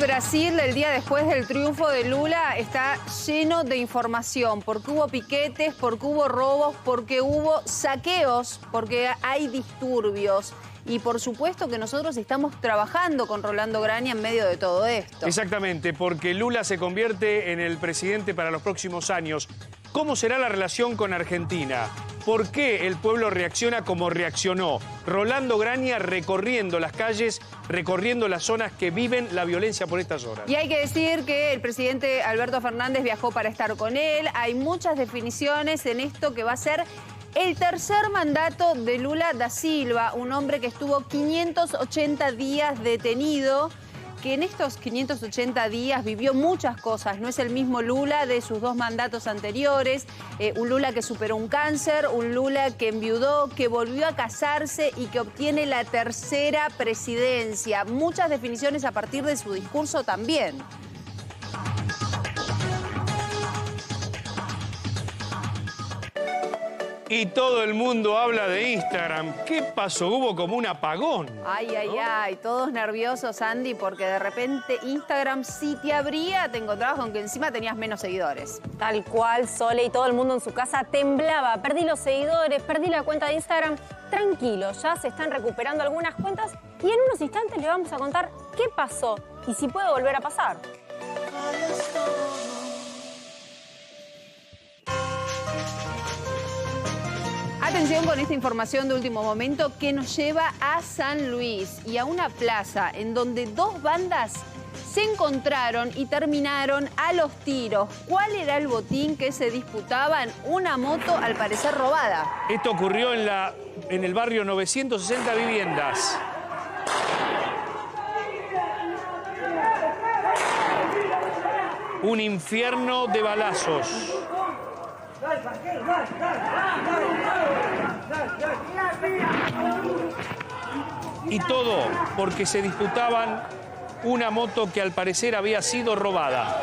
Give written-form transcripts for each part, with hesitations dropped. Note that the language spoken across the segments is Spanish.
Brasil, el día después del triunfo de Lula, está lleno de información, porque hubo piquetes, porque hubo robos, porque hubo saqueos, porque hay disturbios. Y por supuesto que nosotros estamos trabajando con Rolando Graña en medio de todo esto. Exactamente, porque Lula se convierte en el presidente para los próximos años. ¿Cómo será la relación con Argentina? ¿Por qué el pueblo reacciona como reaccionó? Rolando Graña recorriendo las calles, recorriendo las zonas que viven la violencia por estas horas. Y hay que decir que el presidente Alberto Fernández viajó para estar con él. Hay muchas definiciones en esto que va a ser el tercer mandato de Lula da Silva, un hombre que estuvo 580 días detenido, que en estos 580 días vivió muchas cosas. No es el mismo Lula de sus dos mandatos anteriores, un Lula que superó un cáncer, un Lula que enviudó, que volvió a casarse y que obtiene la tercera presidencia. Muchas definiciones a partir de su discurso también. Y todo el mundo habla de Instagram. ¿Qué pasó? Hubo como un apagón. Ay, ay, ay, todos nerviosos, Andy, porque de repente Instagram, si te abría, te encontrabas con que encima tenías menos seguidores. Tal cual, Sole, y todo el mundo en su casa temblaba. Perdí los seguidores, perdí la cuenta de Instagram. Tranquilos, ya se están recuperando algunas cuentas y en unos instantes les vamos a contar qué pasó y si puede volver a pasar. Atención con esta información de último momento que nos lleva a San Luis y a una plaza en donde dos bandas se encontraron y terminaron a los tiros. ¿Cuál era el botín que se disputaban? Una moto, al parecer, robada. Esto ocurrió en el barrio 960 Viviendas. Un infierno de balazos. Y todo porque se disputaban una moto que al parecer había sido robada.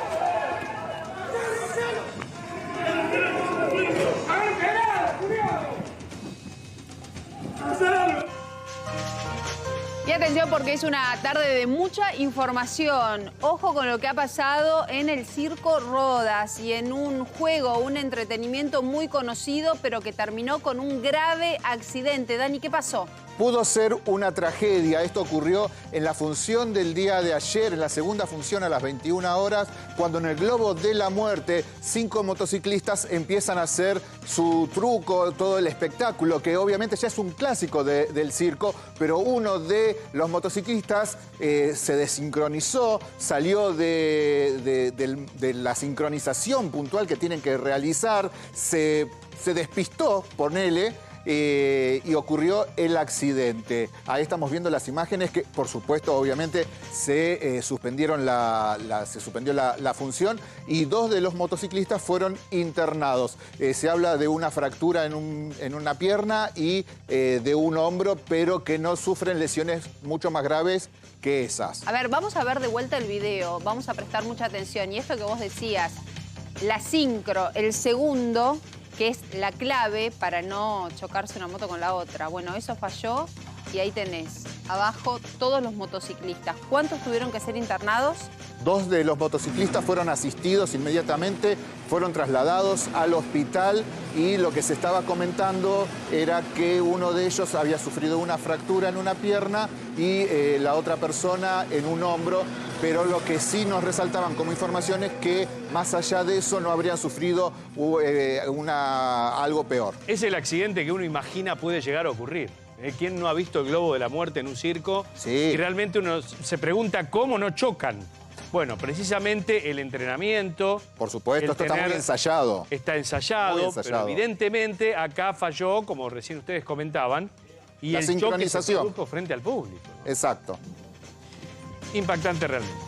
Y atención porque es una tarde de mucha información. Ojo con lo que ha pasado en el Circo Rodas y en un juego, un entretenimiento muy conocido, pero que terminó con un grave accidente. Dani, ¿qué pasó? Pudo ser una tragedia. Esto ocurrió en la función del día de ayer, en la segunda función a las 21 horas, cuando en el Globo de la Muerte 5 motociclistas empiezan a hacer su truco, todo el espectáculo, que obviamente ya es un clásico del circo, pero uno de los motociclistas se desincronizó, salió de la sincronización puntual que tienen que realizar, se despistó, ponele, y ocurrió el accidente. Ahí estamos viendo las imágenes que, por supuesto, obviamente, se suspendió la función y 2 de los motociclistas fueron internados. Se habla de una fractura en una pierna y de un hombro, pero que no sufren lesiones mucho más graves que esas. A ver, vamos a ver de vuelta el video, vamos a prestar mucha atención. Y esto que vos decías, la sincro, el segundo, que es la clave para no chocarse una moto con la otra. Bueno, eso falló y ahí tenés, abajo, todos los motociclistas. ¿Cuántos tuvieron que ser internados? 2 de los motociclistas fueron asistidos inmediatamente, fueron trasladados al hospital y lo que se estaba comentando era que uno de ellos había sufrido una fractura en una pierna y la otra persona en un hombro, pero lo que sí nos resaltaban como información es que más allá de eso no habrían sufrido algo peor. Es el accidente que uno imagina puede llegar a ocurrir. ¿Quién no ha visto el Globo de la Muerte en un circo? Sí. Y realmente uno se pregunta cómo no chocan. Bueno, precisamente el entrenamiento... Por supuesto, esto está muy ensayado. Está ensayado, pero evidentemente acá falló, como recién ustedes comentaban, y la el choque se sincronización produjo frente al público, ¿no? Exacto. Impactante realmente.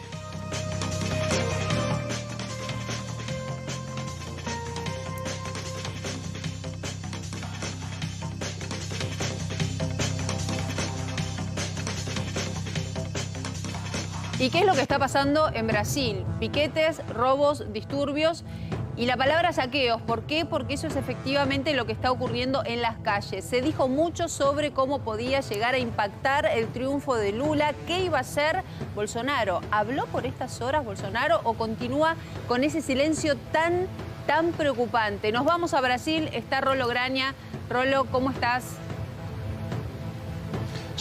¿Y qué es lo que está pasando en Brasil? Piquetes, robos, disturbios Y la palabra saqueos, ¿por qué? Porque eso es efectivamente lo que está ocurriendo en las calles. Se dijo mucho sobre cómo podía llegar a impactar el triunfo de Lula. ¿Qué iba a hacer Bolsonaro? ¿Habló por estas horas Bolsonaro o continúa con ese silencio tan preocupante? Nos vamos a Brasil, está Rolo Graña. Rolo, ¿cómo estás?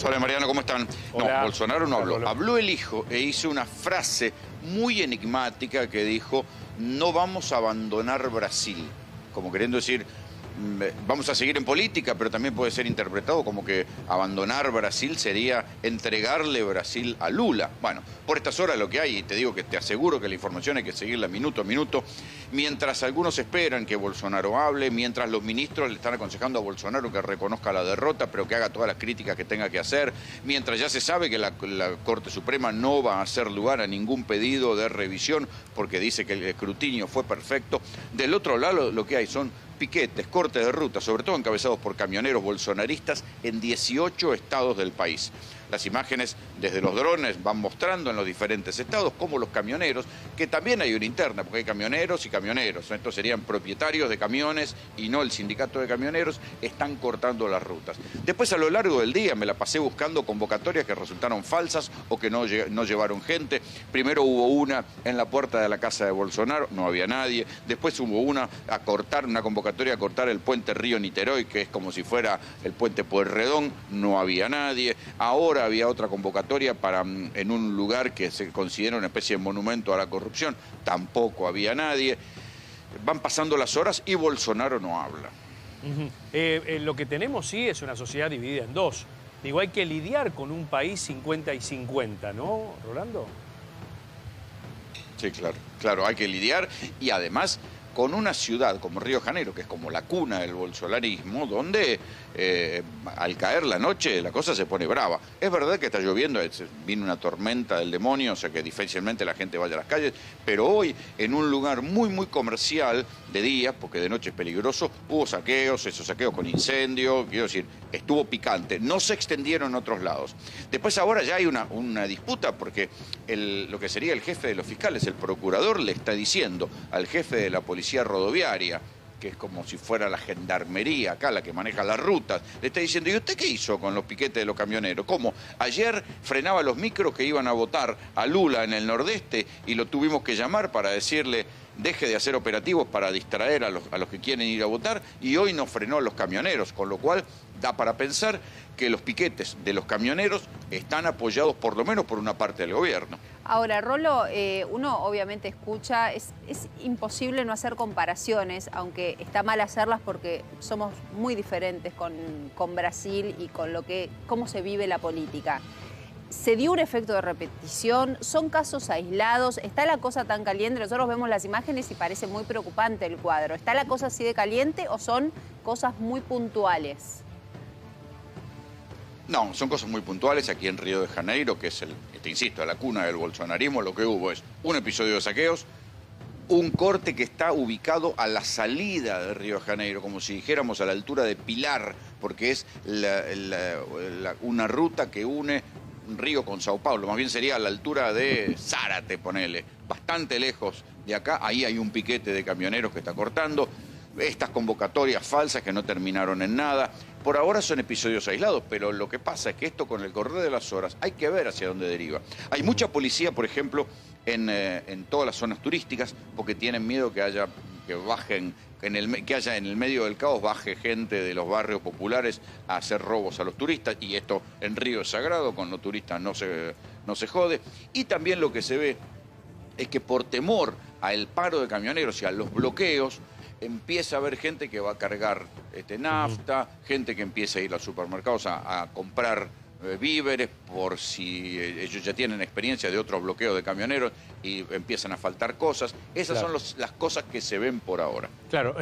Hola Mariano, ¿cómo están? Hola. No, Bolsonaro no habló. Hola. Habló el hijo e hizo una frase muy enigmática que dijo: no vamos a abandonar Brasil. Como queriendo decir, vamos a seguir en política, pero también puede ser interpretado como que abandonar Brasil sería entregarle Brasil a Lula. Bueno, por estas horas lo que hay, y te digo que te aseguro que la información hay que seguirla minuto a minuto, mientras algunos esperan que Bolsonaro hable, mientras los ministros le están aconsejando a Bolsonaro que reconozca la derrota, pero que haga todas las críticas que tenga que hacer, mientras ya se sabe que la Corte Suprema no va a hacer lugar a ningún pedido de revisión porque dice que el escrutinio fue perfecto, del otro lado lo que hay son piquetes, cortes de ruta, sobre todo encabezados por camioneros bolsonaristas en 18 estados del país. Las imágenes desde los drones van mostrando en los diferentes estados cómo los camioneros, que también hay una interna, porque hay camioneros y camioneros, estos serían propietarios de camiones y no el sindicato de camioneros, están cortando las rutas. Después a lo largo del día me la pasé buscando convocatorias que resultaron falsas o que no llevaron gente. Primero hubo una en la puerta de la casa de Bolsonaro, no había nadie. Después hubo una convocatoria a cortar el puente Río Niterói, que es como si fuera el puente Pueyrredón, no había nadie. Ahora había otra convocatoria en un lugar que se considera una especie de monumento a la corrupción, tampoco había nadie. Van pasando las horas y Bolsonaro no habla. Lo que tenemos sí es una sociedad dividida en dos. Digo, hay que lidiar con un país 50 y 50, ¿no, Rolando? Sí, claro, hay que lidiar y además con una ciudad como Río de Janeiro, que es como la cuna del bolsonarismo, donde al caer la noche la cosa se pone brava. Es verdad que está lloviendo, vino una tormenta del demonio, o sea que difícilmente la gente vaya a las calles, pero hoy en un lugar muy comercial de día, porque de noche es peligroso, hubo saqueos, esos saqueos con incendio, quiero decir, estuvo picante, no se extendieron a otros lados. Después ahora ya hay una disputa porque lo que sería el jefe de los fiscales, el procurador, le está diciendo al jefe de la policía rodoviaria, que es como si fuera la gendarmería acá, la que maneja las rutas, le está diciendo: ¿y usted qué hizo con los piquetes de los camioneros? ¿Cómo? Ayer frenaba los micros que iban a votar a Lula en el Nordeste y lo tuvimos que llamar para decirle: deje de hacer operativos para distraer a los que quieren ir a votar, y hoy nos frenó a los camioneros, con lo cual da para pensar que los piquetes de los camioneros están apoyados por lo menos por una parte del gobierno. Ahora, Rolo, uno obviamente escucha, es imposible no hacer comparaciones, aunque está mal hacerlas porque somos muy diferentes con Brasil y con cómo se vive la política. ¿Se dio un efecto de repetición? ¿Son casos aislados? ¿Está la cosa tan caliente? Nosotros vemos las imágenes y parece muy preocupante el cuadro. ¿Está la cosa así de caliente o son cosas muy puntuales? No, son cosas muy puntuales. Aquí en Río de Janeiro, que es, te insisto, la cuna del bolsonarismo, lo que hubo es un episodio de saqueos, un corte que está ubicado a la salida de Río de Janeiro, como si dijéramos a la altura de Pilar, porque es una ruta que une Río con Sao Paulo, más bien sería a la altura de Zárate, ponele, bastante lejos de acá. Ahí hay un piquete de camioneros que está cortando. Estas convocatorias falsas que no terminaron en nada. Por ahora son episodios aislados, pero lo que pasa es que esto con el correr de las horas hay que ver hacia dónde deriva. Hay mucha policía, por ejemplo, en todas las zonas turísticas, porque tienen miedo que haya en el medio del caos baje gente de los barrios populares a hacer robos a los turistas, y esto en Río es sagrado, con los turistas no se jode. Y también lo que se ve es que por temor al paro de camioneros y a los bloqueos, empieza a haber gente que va a cargar nafta, gente que empieza a ir a los supermercados a comprar víveres por si ellos ya tienen experiencia de otros bloqueos de camioneros y empiezan a faltar cosas. Esas son las cosas que se ven por ahora. Claro.